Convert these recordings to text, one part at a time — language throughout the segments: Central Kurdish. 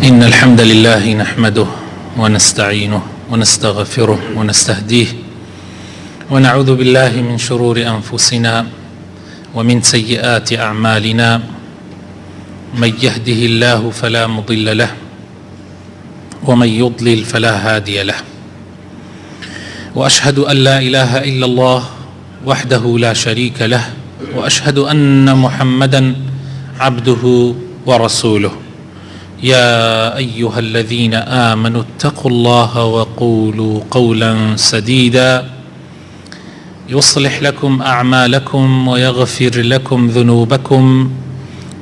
إن الحمد لله نحمده ونستعينه ونستغفره ونستهديه ونعوذ بالله من شرور أنفسنا ومن سيئات أعمالنا من يهده الله فلا مضل له ومن يضلل فلا هادي له وأشهد أن لا إله إلا الله وحده لا شريك له وأشهد أن محمدا عبده ورسوله يا أيها الذين آمنوا اتقوا الله وقولوا قولا سديدا يصلح لكم أعمالكم ويغفر لكم ذنوبكم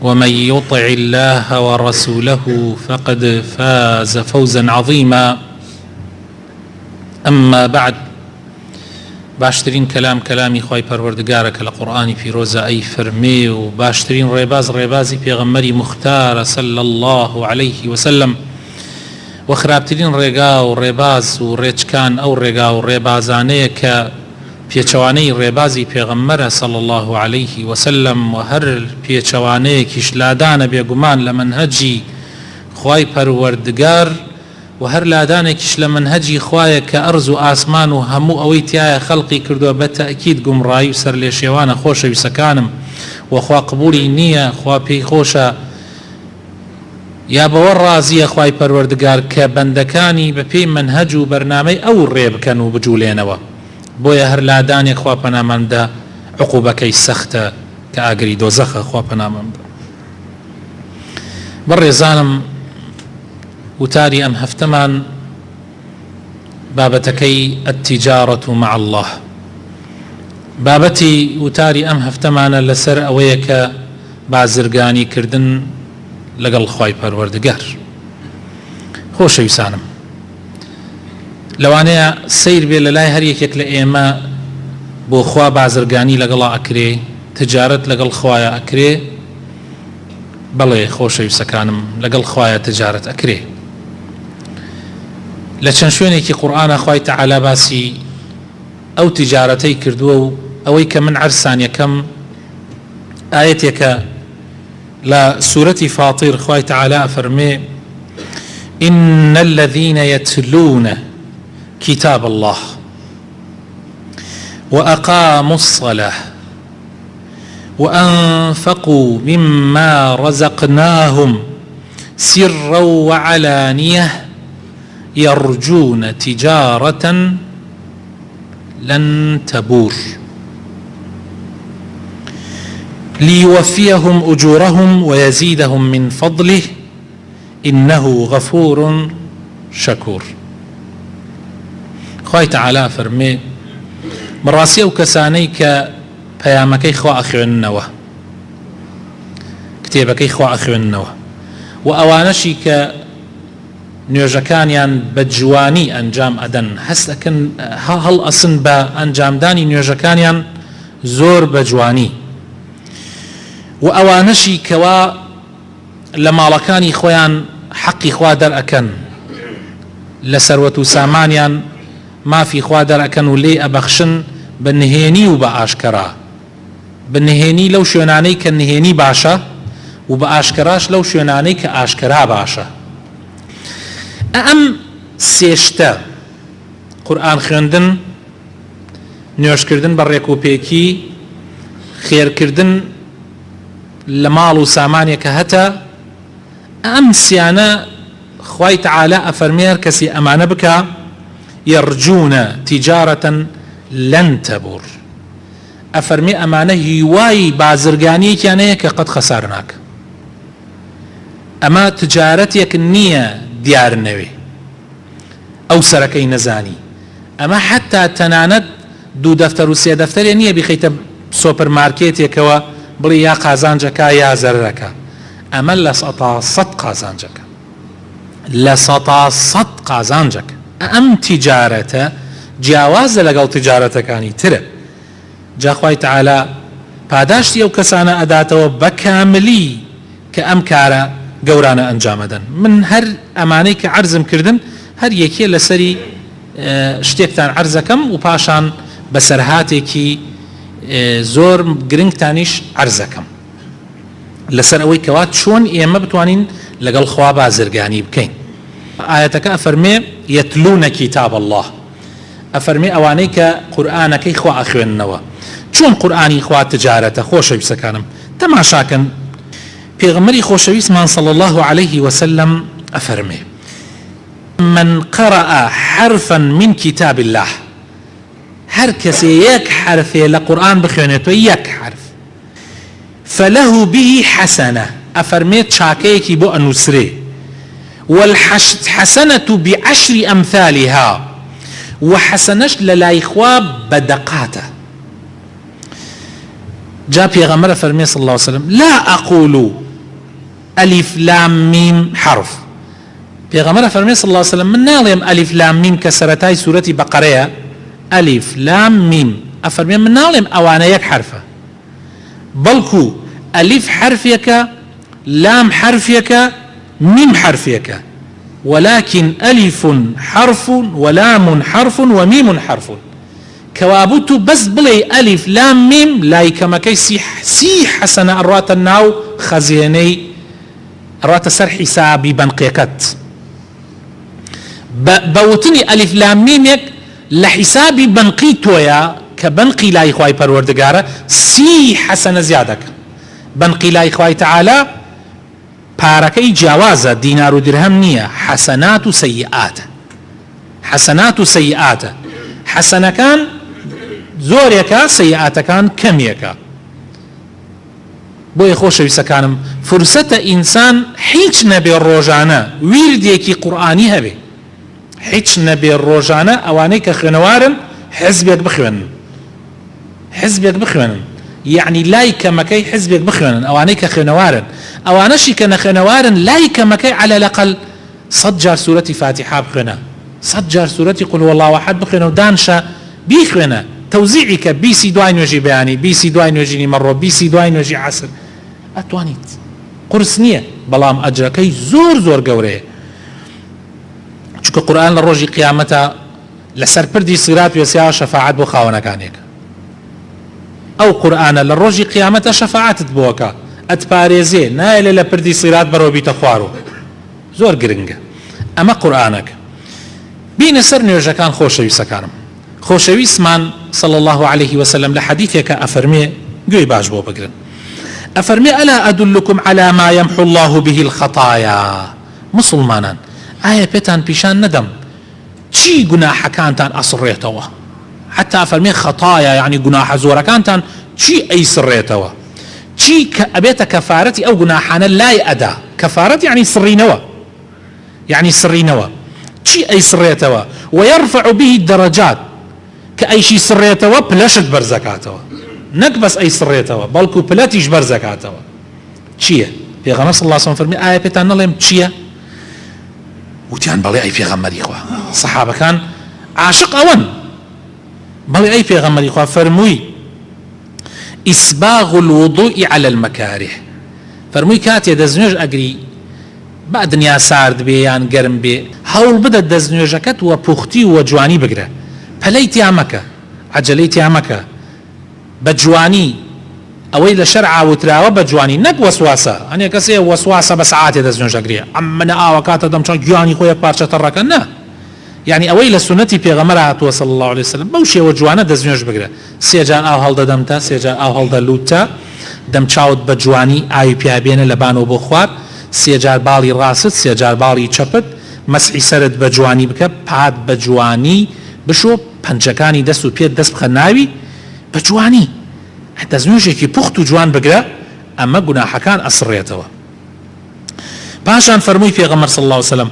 ومن يطع الله ورسوله فقد فاز فوزا عظيما أما بعد باشترين كلامي خواهي پروردگارك لقرآن في روزة أي فرمي وباشترين ريبازي پیغمبري مختار صلى الله عليه وسلم وخرابترين ريقا وريباز وريچكان أو ريقا وريبازاني كبيچواني ريبازي پیغمبر صلى الله عليه وسلم وهر پیچواني كشلادان بيقمان لمنهجي خواهي پروردگار وهر لادانێکیش لە منهەجی خوایە کە ئەرز و ئاسمان و هەموو ئەوەی تایە خەڵقی کردووە بە تەئکید گومڕایی و سەر لێ شێوانە خۆشەویستەکانم وخوا قبولی نییە خوا پێی خۆشە یا بەوە ڕازیە خوای پەروەردگار کە بەندەکانی بە پێی منهەج و بەرنامەی ئەو ڕێ بکەن و بجوولێنەوە بۆیە هەر لادانێک خوا پەنامەندە عقوبەکەی سەختە کە ئاگری دۆزەخە خوا پەنامەندە بەڕێزانم وتاري أم هفتمان بابتكي التجارة مع الله بابتي وتاري أم هفتمان لسر أويك بازرگاني كردن لقل خواي پروردگار خوش يسانم لوانيا سير بي للاي هر يكيك لإيما بو خوا بازرگاني لقل أكري تجارت لقل خوايا أكري بلي خوش يسكانم لقل خوايا تجارت أكري لە چەند شوێنێکی قورئانە خوای تەعالا باسی ئەو تیجارەتەی کردووە و ئەوەی کە من عەرزان یەکەم ئایەتێکە لە سورەتی فاطر خوای تەعالا فەرمێ إن الذين يتلون كتاب الله وأقاموا الصلاة وأنفقوا مما رزقناهم سرا وعلانية يرجون تجارة لن تبور ليوفيهم أجورهم ويزيدهم من فضله إنه غفور شكور خوای تعالى فرمي براسي وكساني كبيامكي خوا أخواننوا كتابكي خوا أخواننوا وأوانشي نوێژەکانیان بە جوانی ئەنجام ئەدەن هەست ئەکەن هەڵ ئەسن بە ئەنجامدانی نوێژەکانیان زۆر بە جوانی و ئەوانەشی کەوا لە ماڵەکانی خۆیان حەقی خوا دەرئەکەن لە سەروەت و سامانیان مافی خوا دەرئەکەن و لێ ئەبەخشن بە نهێنی و بە ئاشکرا بە نهێنی لەو شوێنانەی کە نهێنی باشە و بە ئاشکراش لەو شوێنانەی کە ئاشکرا باشە ئەم سێشتە قورئان خوێندن نوێژکردن بە ڕێکوپێکی خێرکردن لە ماڵ و سامانێکە هەتە ئەم سیانە خوای تەعالا ئەفەرمێ هەر کەسی ئەمانە بکە یەرجونە تیجارەتەن لەن تەبور ئەفەرمێ ئەمانە هیوای بازرگانیەکیان هەیە کە قەت خەسار ناکە ئەمە تجارەتێک نییە دیار نەوێ ئەو سەرەکەی نەزانی ئەمە حتا تەنانەت دوو دەفتەر و سێ دەفتەرێ نییە بیخەیتە سۆپەرمارکێتێکەوە بڵێ یا قازانجەکە یا زەرەکە ئەمە لە سەد قازانجەکە لە سەد قازانجەکە ئەم تیجارەتە جیاوازە لەگەڵ تیجارەتەکانی ترە جا خوای تەعالا پاداشتی ئەو کەسانە ئەداتەوە بە کاملی کە ئەم کارە گەورانە ئەنجامەدەن من هەر ئەمانەی کە عەرزم کردن هەر یەکێ لەسەری شتێکتان عەرزەکەم و پاشان بەسەرهاتێکی زۆر گرنگتانیش عەرزەکەم لەسەر ئەوەی کەوا چۆن ئێمە بتوانین لەگەڵ خوا بازرگانی بکەین. ئاەتەکە ئەفەرمێ یەتلونە کیتاب الله، ئەفەرمێ ئەوانەی کە قورئانەکەی خوا ئەخوێننەوە. چۆن قورئانی خوا تجارەتە؟ خۆشەویستەکانم تەماشاکەن، پێغەمبەری خۆشەویستمان صلی الله عليه وسلم ئەفەرمێ من قرأ حرفا من كتاب الله، هر کەسێ یەک حرفێ لە قورئان بخوێنێتەوە، یەک حرف، فله به حسنة، ئەفەرمێت چاکەیەکی بۆ ئەنووسرێ، والحسنة بعشر أمثالها، وحسنش لەلای خوا بەدەقاتە. جا پێغەمبەر فەرمێ صلی الله عليه وسلم لا أقول ألف لام ميم حرف، پێغەمبەر فەرمێ صلی الله عليه وسلم من ناڵێم ألف لام ميم کە سەرەتای سوورەتی بەقەرەیە، ألف لام ميم، ئەفەرمێ من ناڵێم ئەوانە یەک حرفە، بەڵکو ألف حرفێکە، لام حرفێکە، ميم حرفێکە، ولكن ألف حرف ولام حرف وميم حرف، كوابوتو بس بلي ألف لام ميم لايك مكي سي حسنة أروات الناو خزيني أروات سر حسابي بنقيكت بوتني ألف لام ميمك لحسابي بنقي تويا كبنقي لا إخواي پروردگارة سي حسنة زيادك بنقي لا إخواي تعالى پاركي جوازة دينار درهم نية حسنات سيئات، حسنات سيئات، حسنة كان زۆرێکە سەیئاتەکان کەمێکە. بۆیە خۆشەویستەکانم فرسەتە ئینسان هیچ نەبێ ڕۆژانە ویردێکی قورئانی هەبێ، هیچ نەبێ ڕۆژانە ئەوانەی کە خوێنەوارن حزبێک بخوێنن، حزبێک بخوێنن، یعنی لای کەمەکەی حزبێک بخوێنن، ئەوانەی کە خوێنەوارن، ئەوانەشی کە نەخوێنەوارن لای کەمەکەی على الأقل 100 جار سوورەتی فاتحە بخوێنە، 100 جار سوورەتی قل هو الله أحد بخوێنە و دانشە بیخوێنە، تەوزیعی کە بیسی دوای نوێژی بەیانی، بیسی دوای نوێژی نیمەڕۆ، بیسی دوای نوێژی عەسر، ئەتوانیت، قورس نییە، بەڵام ئەجرەکەی زۆر زۆر گەورەیە. چونکە قورئان لە ڕۆژی قیامەتە لەسەر پردی سیرات وێسیاوە شەفاعەت بۆ خاوەنەکانێک، ئەو قورئانە لە ڕۆژی قیامەتە شەفاعەتت بۆکە، ئەتپارێزێ، نایلێ لە پردی سیرات بەرەو بیتە خوارەوە، زۆر گرنگە. ئەمە قورئانەکە. بینە سەر نوێژەکان خۆشەویستەکانم. خۆشەویستمان صلى الله عليه وسلم لحديثك أفرمي قوي باش بو بقرن أفرمي ألا أدلكم على ما يمحو الله به الخطايا مسلمانا آية بيتان بيشان ندم چي قناح كانتان أصريتوا حتى أفرمي خطايا يعني قناح زورا كانتان چي أي سريتوا چي أبيت كفارتي أو قناحانا لا يأدا كفارتي يعني سرينوا يعني سرينوا چي أي سريتوا ويرفع به الدرجات كأي شيء سريتوا بلشت برزكاتوا نك بس أي سريتوا بلكو بلاتيش برزكاتوا چيه پیغمبر صلى الله عليه وسلم فرمي آية بيتان نلهم چيه وتيان بلي أي پیغمبر إخوة صحابة كان عاشق أون بلي أي پیغمبر إخوة فرموي إسباغ الوضوء على المكاره فرموي كاتي دزنيج أقري بعد دنيا سارد بي يان گرم بي هول بدأ دزنيجكت وبوختي وجواني بقره پلەیتی ئەمەکە عەجەلەیتی ئەمەکە بە جوانی ئەوەی لە شەرعا وتراوە بە جوانی نەک وەسواسە هەنێ کەسێ وەسواسە بە سەعاتێ دەستنوێژەگرێ ئەم منە ئاوە کاتە دەمچۆن گیانی خۆی یەک پارچە تەڕەکە نا یعنی ئەوەی لە سونەتی پێغەمبەر هاتووە صلی الله عليه وسلم بەو شێوە جوانە دەستنوێژ بگرە سێ جار ئاو هەڵدەدەمتە سێ جار ئاو هەڵدەلوتە دەم چاوت بە جوانی ئاوی پیابێنە لە بانەوە بۆ خوار سێ جار باڵی ڕاست سێ جار باڵی چەپت مەسحی سەرت بە جوانی بکە پات بە جوانی بشۆ پەنجەکانی دەست و پێت دەست بخە ناوی بە جوانی دەستنوێژێکی پوخت و جوان بگرە ئەمە گوناحەکان ئەسڕێتەوە پاشان فەرمووی پێغەمبەر صلی الله عليه وسلم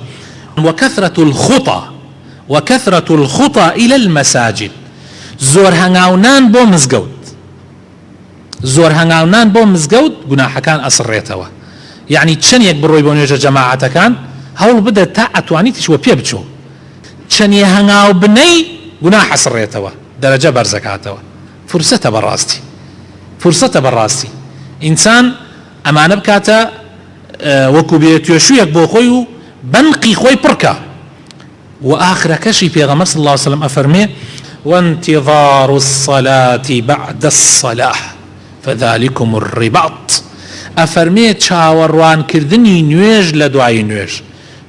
وكثرة الخطى إلى المساجد زۆر هەنگاونان بۆ مزگەوت زۆر هەنگاونان بۆ مزگەوت گوناحەکان ئەسڕێتەوە یعنی چەندێک بڕۆی بۆ نوێژە جەماعەتەکان هەوڵ بدە تا ئەتوانیتیش وە پێ بچۆ چەندێ هەنگاو بنەی گوناح ئەسڕێتەوە دەرەجە بەرزەکاتەوە فرسەتە بەڕاستی ئینسان ئەمانە بکاتە وەکو بێ توێشوویەک بۆ خۆی و بەنقی خۆی پڕکە و ئاخرەکەشی پێغەمبەر صلی الله عليه وسلم ئەفەرمێ وانتظار الصلاة بعد الصلاة فذلكم الرباط ئەفەرمێ چاوەڕوانکردنی نوێژ لە دوای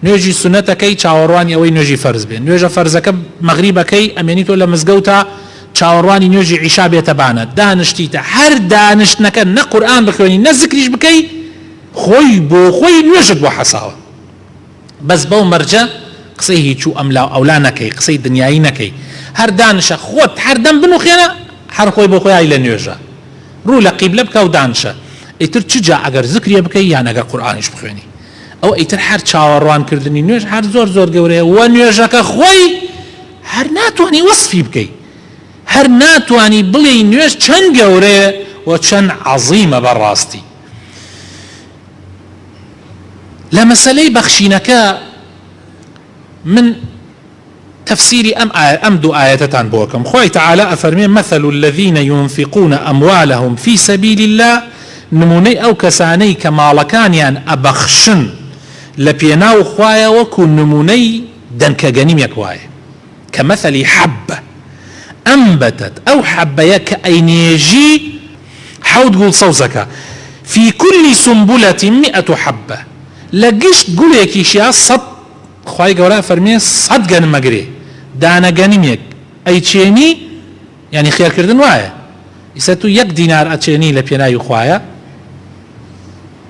نوێژی سونەتەکەی چاوەڕوانی ئەوەی نوێژی فەرز بێ، نوێژە فەرزەکە مەغریبەکەی ئەمێنی تۆ لە مزگەوتە چاوەڕوانی نوێژی عیشا بێتە بانە، دانیشتیتە هەر دانیشتنەکە نە قورئان بخوێنی نە زیکریش بکەی خۆی بۆ خۆی نوێژت بۆ حەساوە. بەس بەو مەرجە قسەی هیچ و ئەملا ئەولا نەکەی، قسەی دنیایی نەکەی، هەر دانشە خۆت هەر دەم بنوخێنە هەر خۆی بۆ خۆی لە نوێژە ڕوو لە قیبلە بکە و دانشە. ئیتر چجا ئەگەر زیکریە بکەی یان ئەگەر قورئانیش بخوێنی، ئەو ئیتر هەر چاوەڕوانکردنی نوێژ هەر زۆر گەورەیە و نوێژەکە خۆی هەر ناتوانی وەسفی بکەی، هەر ناتوانی بڵێ نوێژ چەند گەورەیە و چەند عەزیمە بەڕاستی. لە مەسەلەی بەخشینەکە من تفسيري أم دو آياتان بوكم خوي تعالى أفرمين مثل الذين ينفقون أموالهم في سبيل الله نموني أو كساني كمالكان يعني أبخشن لبيناو خوايا وكو نموني دنك جنيم يكواي كمثل حبة أنبتت أو حبة كأينيجي حاول تقول صوزك في كل سنبلة 100 حبة لقشت قول يكيشيا صد خواهي قولا فرمي صد جنم مقري دانا جنميك اي تشيني يعني خيار كردن وايا يساتو 1 دينار اتشيني لبيناي خوايا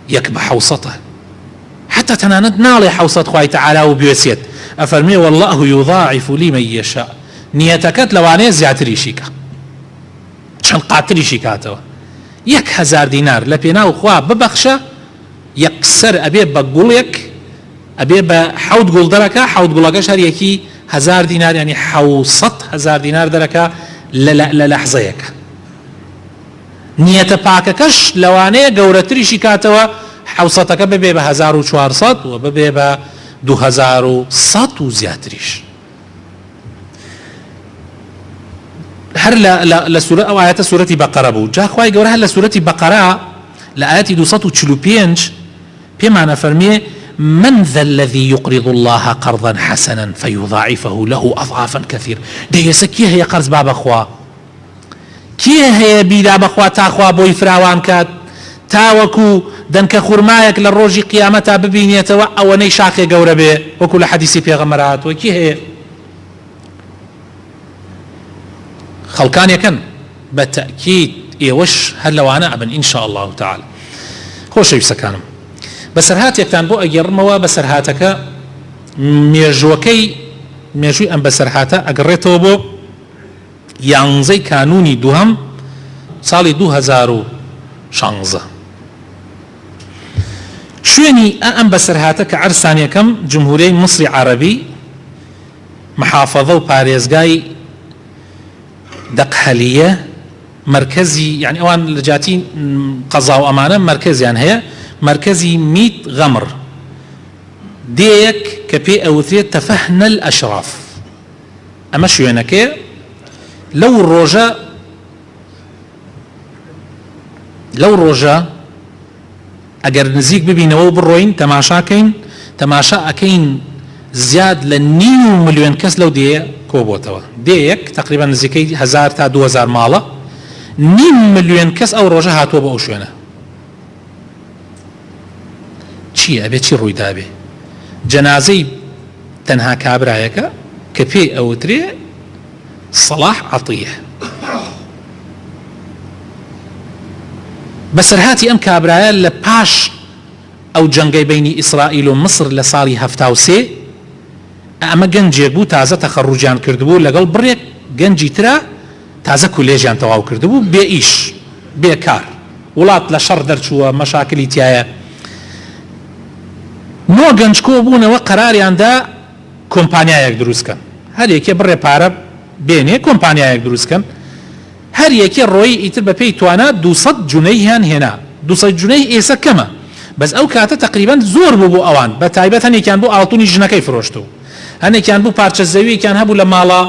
يك بحوصته حتى تناند نالي حوصت خواهي تعالى وبيوسيت افرمي والله يضاعف لمن يشاء نيتكت لواني زياتري شيكا شن قاتري شيكاتو 1000 دينار لبيناو خوا ببخشة يكسر ابي بقولك ابي بحوض قول دركا حوض قولك شهر يكي 1000 دينار يعني حوصت 1000 دينار دركا للحظيك نية باككش لواني قورتري شيكاتوا حوصتك ببي 1400 وببي 2100 وزياتريش هر لسورة او آيات سورة بقرة بو جا خواهي قورها لسورة بقرة لآيات 245 بمعنى فرميه من ذا الذي يقرض الله قرضا حسنا فيضاعفه له أضعافا كثير ديسا كيه هي قرض باب أخوة كيه هي بيدا بخوا تاخوا بوي فراوان كات تاوكو دنك خرمايك للروج قيامتا ببينيتوا أو نيشاقي قوربه وكل حديثي في غمرات وكيه هي خلقان يكن بالتأكيد يوش هل وانا ابن إن شاء الله تعالى هو شيء سكانم بسرهات يكتان بو أجرموا بسرهاتك ميجوكي ميجوي أم بسرهاتا أقريتو بو يانزي كانوني دوهم صالي 2016 شويني أم بسرهاتك عرسانيا كم جمهوري مصري عربي محافظة وباريزغاي دقهلية مركزي يعني اوان لجاتين قضاء وامانه مركزي يعني هي مركزي 100 غمر ديك كبي اوثري تفهن الاشراف اما شو هناك لو الرجاء اگر نزيك ببينو بروين تماشا اكين زياد لنيو مليون كس لو دي كوبوتوا ديك تقريبا نزيكي 1000 تا 2000 ماله 9 مليون كس او روجه هاتوا بو شوينه چی ابي چی روی دابه جنازي تنها كابرايك كفي او تري صلاح عطيه بسرهاتي ام كابرايا لباش او جنگي بين اسرائيل ومصر لصالي هفتاوسي اما گەنجێک بوو تازە تەخەڕوجیان کردبوو لەگەڵ بڕێک گەنجی ترا تازە کولێژیان تەواو کردبوو بێ ئیش بێکار وڵات لە شەڕ دەرچووە مەشاکلی تایە نۆ گەنج کۆ بوونەوە قەراریاندا کۆمپانیایەک دروستکەن هەر یەکێ بڕێ پارە بێنێ کۆمپانیایەک دروستکەن هەر یەکێ ڕۆی ئیتر بە پێی توانە 200 جونەییان هێنا 200 جونەی ئێستا کەمە بەس ئەو کاتە تقریبا زۆر بوو بۆ ئەوان بە تایبەت هەنێکیان بۆ ئاڵتونی ژنەکەی فرۆشتو هەنێکیان بوو پارچە زەویەکیان هەبوو لە ماڵە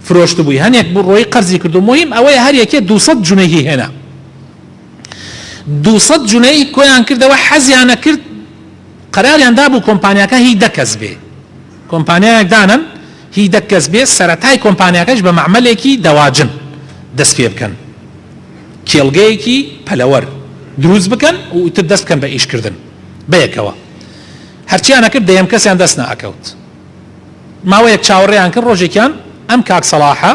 فرۆشت بووی هەنێک بوو ڕۆی قەرزی کردو مهم ئەوەیە هەر یەکێ 200 جونەیی هێنا 200 جونەی کۆیان کردەوە حەزیانە کرد قەراریان دابوو کۆمپانیاکە هی 10 کەس بێ کۆمپانیایەک دانن هی 10 کەس بێ سەرەتای کۆمپانیاکەش بە مەعمەلێکی دەواجن دەست پێ بکەن کێڵگەیەکی پەلەوەر دروست بکەن و تر دەست بکەن بە ئیشکردن بەیەکەوە. هەرچیانە کرد دەیەم کەسیان دەست ناکەوت. ماوەیەک چاوەڕێیان کرد ڕۆژێکیان ئەم کاک سەلاحە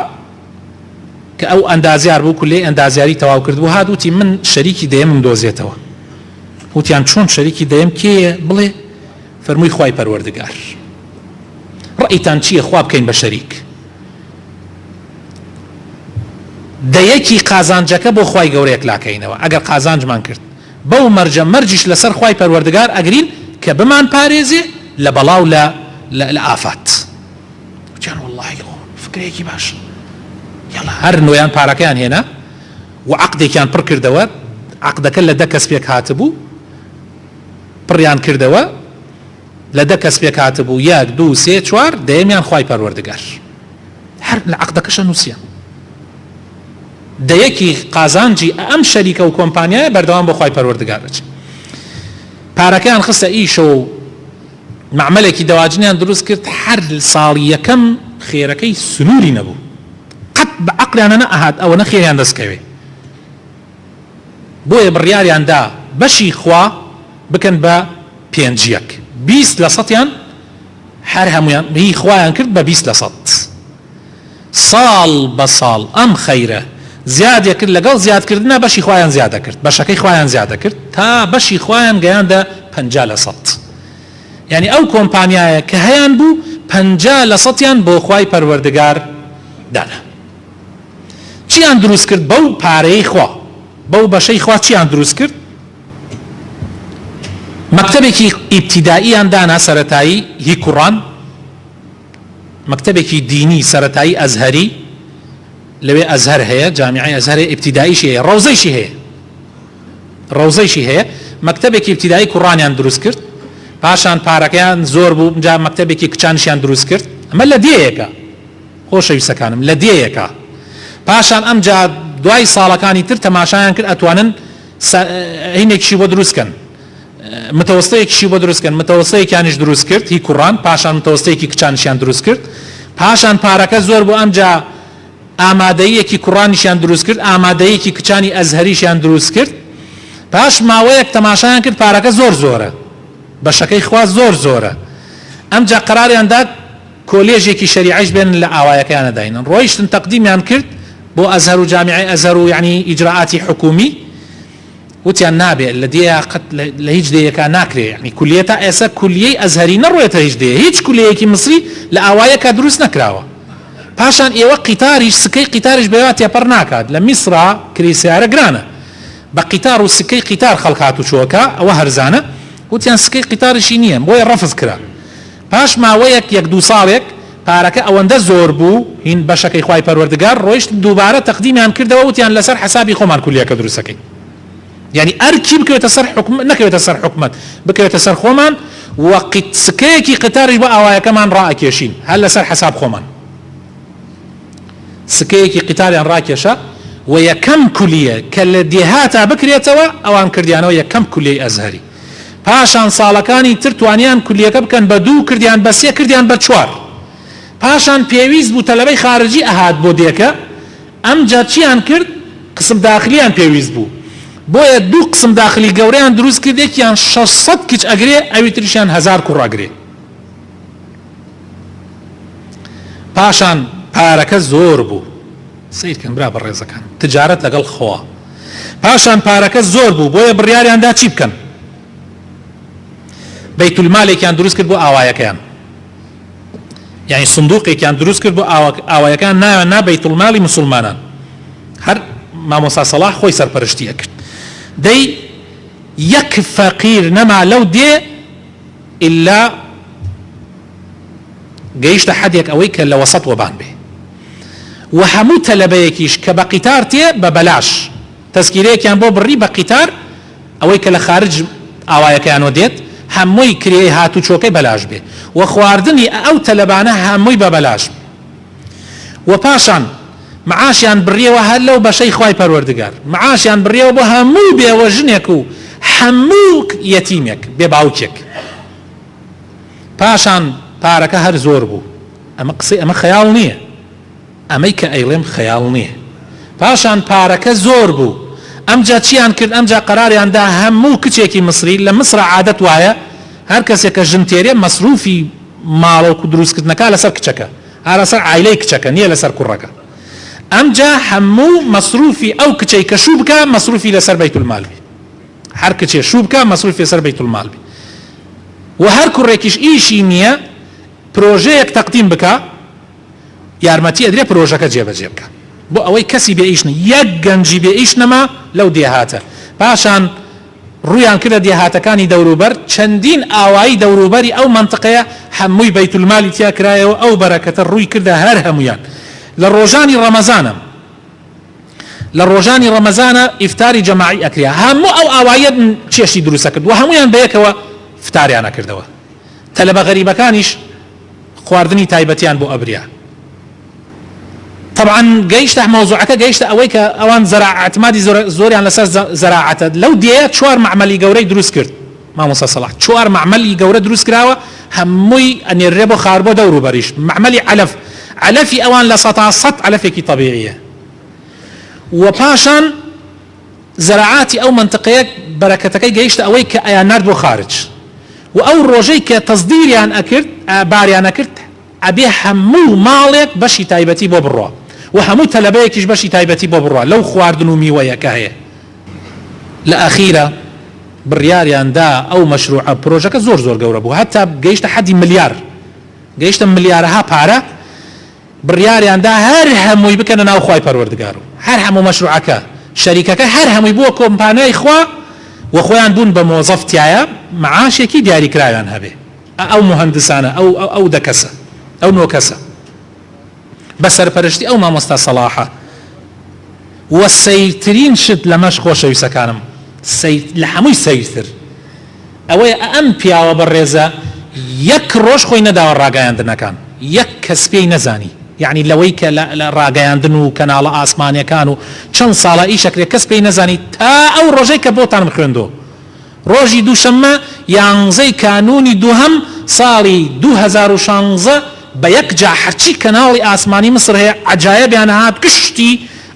کە ئەو ئەندازیار بوو کولێ ئەندازیاری تەواو کرد بوو هاتووتی من شەریکی دەیەمم دۆزێتەوە. وتیان چۆن شەریکی دەیەم کێیە؟ بڵێ فەرمووی خوای پەروەردگار. ڕەئیتان چییە خوا بکەین بە شەریک؟ دەیەکی قازانجەکە بۆ خوای گەورەیەک لاکەینەوە ئەگەر قازانجمان کرد بەو مەرجە مەرجیش لەسەر خوای پەروەردگار ئەگرین کە بمان پارێزێ لە بەڵاو لە ئافات. وتیان وەڵڵاهی فکرێکی باش. یاڵا هەر نوێیان پارەکەیان هێنا و عەقدێکیان پڕ کردەوە. عەقدەکە لە 10 کەس پێک هاتبوو، پڕیان کردەوە لە 10 کەس پێک هاتبوو، 1 2 3 4 دەیەمیان خوای پەروەردگار. هەر لە عەقدەکەشە نووسیان دەیەکی قازانجی ئەم شەریکە و کۆمپانیایە بەردەوام بۆ خوای پەروەردگار دەچێت. پارەکەیان خستە ئیشە و معمەلێکی دەواجنیان دروست کرد. هەر ساڵی یەکەم خێرەکەی سنووری نەبوو، قەت بە عەقلیانە نەئەهات ئەوە نەخێریان دەستکەوێ. بۆیە بڕیاریاندا بەشی خوا بکەن بە 5%. 20% هەر هەمویان هی خوایان کرد بە 20%. ساڵ بە ساڵ ئەم خەیرە زیادە کرد، لەگەڵ زیادکردنە بەشی خوایان زیادە کرد، بەشەکەی خوایان زیادە کرد تا بەشی خوایان گەیاندە 50%. یعنی ئەو کۆمپانیایە کە هەیان بوو 50%یان بۆ خوای پەروەردگار دانا. چیان دروست کرد؟ بەو پارەی خوا، بەو بەشەی خوا چیان دروست کرد؟ مەکتەبێکی ئیبتیدائیان دانا سەرەتایی، هی کوڕان، مەکتەبێکی دینی سەرەتایی ئەزهەری لەوێ ئەزهەر هەیە، جامیعەی ئەزهەر ئیبتیدائیشی هەیە، ڕەوزەیشی هەیە. مەکتەبێکی ئیبتیدایی کوڕانیان دروست کرد. پاشان پارەکەیان زۆر بوو، جا مەکتەبێکی کچانشیان دروست کرد. ئەمە لە دێیەکە خۆشەویستەکانم، لە دێیەکە. پاشان ئەمجا دوای ساڵەکانی تر تەماشایان کرد ئەتوانن هینێکیشی بۆ دروستکەن، متەوەستەیەکیشی بۆ دروستکەن، متەوەستەیەکیانیش دروست کرد هی کوڕان. پاشان متەوەستەیەکی کچانشیان دروست کرد. پاشان پارەکە زۆر بوو، ئەمجا ئامادەیەکی کوڕانیشیان دروست کرد، ئامادەیەکی کچانی ئەزهەریشیان دروست کرد. پاش ماوەیەک تەماشایان کرد پارەکە زۆر زۆرە، بەشەکەی خوا زۆر زۆرە. ئەمجا قەراریاندا کۆلێژێکی شەریعەیش بێن لە ئاوایەکەیانە داینن. ڕۆیشتن تەقدیمیان کرد بۆ ئەزهەر و جامیعەی ئەزهەر و یعنی ئیجراعاتی حکومی. وتیان نابێت لە دێیە قەت لە هیچ دەیەکە ناکرێ، یعنی کولیەتە ئێستا کولیەی ئەزهەری نەڕۆیەتە هیچ دەیە، هیچ کولیەیەکی مصری لە ئاوایەکە دروست نەکراوە. پاشان ئێوە قیتاریش سکەی قیتاریش بەوە تێپەڕ ناکات. لە میسرا کریسیارە گرانە، بە قیتار و سکەی قیتار خەڵک هاتوچۆکە، ئەوە هەرزانە. وتیان سکەی قیتاریشی نییە، بۆیە ڕەفز کرا. پاش ماوەیەک 1-2 ساڵێک پارەکە ئەوەندە زۆر بوو، هین بەشەکەی خوای پەروەردگار ڕۆیشت دووبارە تەقدیمیان کردەوە، وتیان لەسەر حسابی خۆمان کولیەکە دروستەکەی. یعنی ئەرکی بکەوێتە سەر حکومەت، نەکەوێتە سەر حکومەت، بکەوێتە سەر خۆمان و سکەیەکی قیتاریش بە ئاوایەکەمان ڕائەکێشین هەر لەسەر حساب خۆمان. سکەیەکی قیتاریان ڕاکێشە و یەکەم کولیە کە لە دێهاتا بکرێتەوە ئەوان کردیانەوە یەکەم کولیەی ئەزهەری. پاشان ساڵەکانی تر توانیان کولیەکە بکەن بە 2 کردیان بە 3 کردیان بە 4. پاشان پێویست بوو تەلەبەی خارجی ئەهات بۆ دێکە، ئەمجا چیان کرد؟ قسم داخلیان پێویست بوو، بۆیە 2 قسم داخلی گەورەیان دروست کردێکیان 600 کچ ئەگرێ، ئەوی تریشیان 1000 کوڕ ئەگرێ. پاشان پارەکە زۆر بوو، سیرکەن برا بە ڕێزەکان، تجارەت لەگەڵ خۆوە. پاشان پارەکە زۆر بوو، بۆیە بڕیاریاندا چی بکەن؟ بەیتولمالێکیان دروست کرد بۆ ئاوایەکەیان، یعنی سندوقێکیان دروست کرد بۆ ئاوایەکان، ناویان نا بەیتولمالی موسڵمانان. هەر مامۆستا سەلاح خۆی سەرپەرشتیە کرد. دەی یەک فەقیر نەما لەو دێ ئیلا گەیشتە حەدێک ئەوەی کە لە وەسەط وەبان بێ، و هەموو تەلەبەیەکیش کە بە قیتار تێ بە بەلاش تەسکیرەیەکیان بۆ بڕی بە قیتار، ئەوەی کە لە خارج ئاوایەکەیانەوە دێت هەمووی کرێی هاتوچۆکەی بەلاش بێ، و خواردنی ئەو تەلەبانە هەمووی بە بەلاش. و پاشان معاشیان بڕیەوە هەر لەو بەشەی خوای پەروەردگار، معاشیان بڕیەوە بۆ هەموو بێوە ژنێک و هەموو یەتیمێک بێ باوکێک. پاشان پارەکە هەر زۆر بوو. ئەمە قسەی ئەمە خەیاڵ نییە، ئەمەی کە ئەیڵێم خەیاڵ نییە. پاشان پارەکە زۆر بوو، ئەمجا چیان کرد ئەمجا قەراریاندا هەموو کچێکی مصری لە مصر عادەت وایە هەر کەسێک کە ژن تێرێ مەسروفی ماڵۆک و دروستکردنەکە لەسەر کچەکە لەسەر عایلەی کچەکە نییە لەسەر کوڕەکە ئەمجا هەموو مەسروفی ئەو کچەی کە شوو بکە مەسروفی لەسەر بەیت المال بی هەر کچێ شوو بکە مەسروفی لەسەر بەیت المال بی و هەر کوڕێکیش ئیشی نییە پرۆژەیەک تەقدیم بکە یارمەتی ئەدرێ پرۆژەکە جێبەجێ بکە بۆ ئەوەی کەسی بێ ئیش یەک گەنجی بێ ئیش نەما لەو دێهاتە پاشان ڕویان کردە دێهاتەکانی دەوروبەر چەندین ئاوایی دەوروبەری ئەو منطقەیە هەمووی بەیت المالی تیا کرایەوە ئەو بەرەکەتە ڕووی کردە هەر هەمویان لە ڕۆژانی ڕەمەزانە ئیفتاری جەماعی ئەکریا هەموو ئەو ئاوایە چێشتی دروستە کرد و هەمویان بەیەکەوە فتاریانە کردەوە تەلەبە غەریبەکانیش خواردنی تایبەتیان بۆ ئەبریا طبعا گەیشتە مەوزوعەکە گەیشتە ئەوەی کە ئەوان اعتمادی زۆریان لەسەر زەراعەتە لەو دێیە 4 معمەلی گەورەی دروست کرد مامۆستا سەلاح 4 معمەلی گەورە دروست کراوە هەمووی ئەنێرێ بۆ خار بۆ دەوروبەریش معمەلی علەفی ئەوان لە 100 علەفێکی طبیعیە و پاشان زەراعاتی ئەو منطقەیە بەرەکەتەکەی گەیشتە ئەوەی کە ئەیان نارد بۆ خارج و ئەو ڕۆژەی کە تەصدیریان ئەکرد باریان ئەکرد ئەبێ هەموو ماڵێک بەشی تایبەتی بۆ بڕۆ و هەموو تەلەبەیەکیش بەشی تایبەتی بۆ بڕۆ لەو خواردن و میوەیە کە هەیە لە ئەخیرە بڕیاریاندا ئەو مەشروعە پرۆژەکە زۆر گەورە بوو هەتا گەیشتە حەدی ملیار گەیشتە ملیارەها پارە بڕیاریاندا هەر هەمووی بکەنە ناو خوای پەروەردگار و هەر هەموو مەشروعەکە شەریکەکە هەر هەمووی بووە کۆمپانیای خوا و خۆیان بوون بە مۆزەفتایە معاشێکی دیاریکراویان هەبێ ئەو مهندسانە ئەو دەکەسە ئەو نۆکەسە بە سەرپەرشتی ئەو مامۆستا سەلاحە و سەیرترین شت لەمەش خۆشەویستەکانم لە هەمووی سەیرتر ئەوەیە ئەم پیاوە بەڕێزە یەک ڕۆژ خۆی نەداوە ڕاگەیاندنەکان یەک کەس پێی نەزانی یعنی لەوەی کە لە ڕاگەیاندن و کەناڵە ئاسمانیەکان و چەند ساڵە ئیشەکرێ کەس پێی نەزانی تا ئەو ڕۆژەی کە بۆتان خوێندۆ ڕۆژی دووشەممە 11 کانونی دووهەم ساڵی 2016 بە یەکجا هەرچی کەناڵی ئاسمانی مصر هەیە عەجایبیان هات کشتی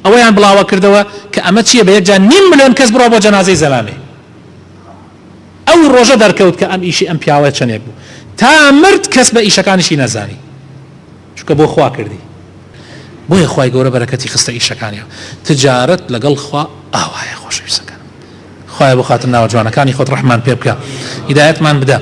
ئەوەیان بڵاوە کردەوە کە ئەمە چییە بە یەکجا 5 ملیۆن کەس بڕۆ بۆ جەنازەی زەلامێ ئەو ڕۆژە دەرکەوت کە ئەم ئیشی ئەم پیاوە چەندێک بوو تا مرد کەس بە ئیشەکانیشی نەزانی چونکە بۆ خوا کردی بۆیە خوای گەورە بەرەکەتی خستە ئیشەکانیەوە تجارەت لەگەڵ خوا ئاوایە خۆشەویستەکان خوای بۆ خاتر ناوە جوانەکانی خۆت ڕەحمان پێ بکە هیدایەتمان بدە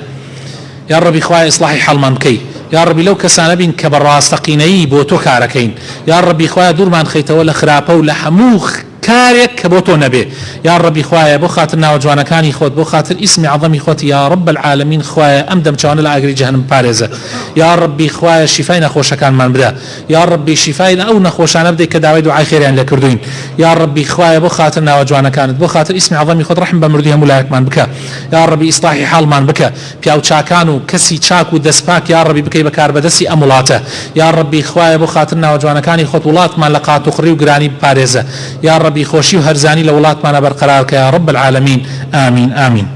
یا ڕەبی خوای ئیسلاحی حەڵمان بکەی یا ڕەبی لەو کەسانە بین کە بەڕاستەقینەیی بۆ تۆ کارەکەین یا ڕەبی خوای دوورمان خەیتەوە لە خراپە و لە هەموو کارێک کە بۆ تۆ نەبێ یا ڕەبی خوایە بۆ خاتر ناوە جوانەکانی خۆت بۆ خاتر ئیسمی عەظەمی خۆت یا رب العالمین خوایە ئەم دەمچوانە لە ئاگری جەهەنەم پارێزە یا ڕەبی خوایە شیفای نەخۆشەکانمان بدە یا ڕەبی شیفای ئەو نەخۆشانە بدەیت کە داوای دوعای خێریان لێ کردوین یا ڕەبی خوایە بۆ خاتر ناوە جوانەکانت بۆ خاتر ئیسمی عەظەمی خۆت ڕەحم بە مردوی هەموو لایەکمان بکە یا ڕەبی ئیسلاحی حاڵمان بکە پیاو چاکان و کەسی چاک و دەستپاک یا ڕەبی بکەی بەکار بەدەستی ئەم وڵاتە یا ڕەبی خوایە بۆ خاتر ناوە جوانەکانی خۆت وڵاتمان لە قات و قڕی و گرانی بپارێزە یا ڕەبی خۆشی و هەرزانی لە وڵاتمانە بەرقەرار کە یا رب العالمین آمین آمین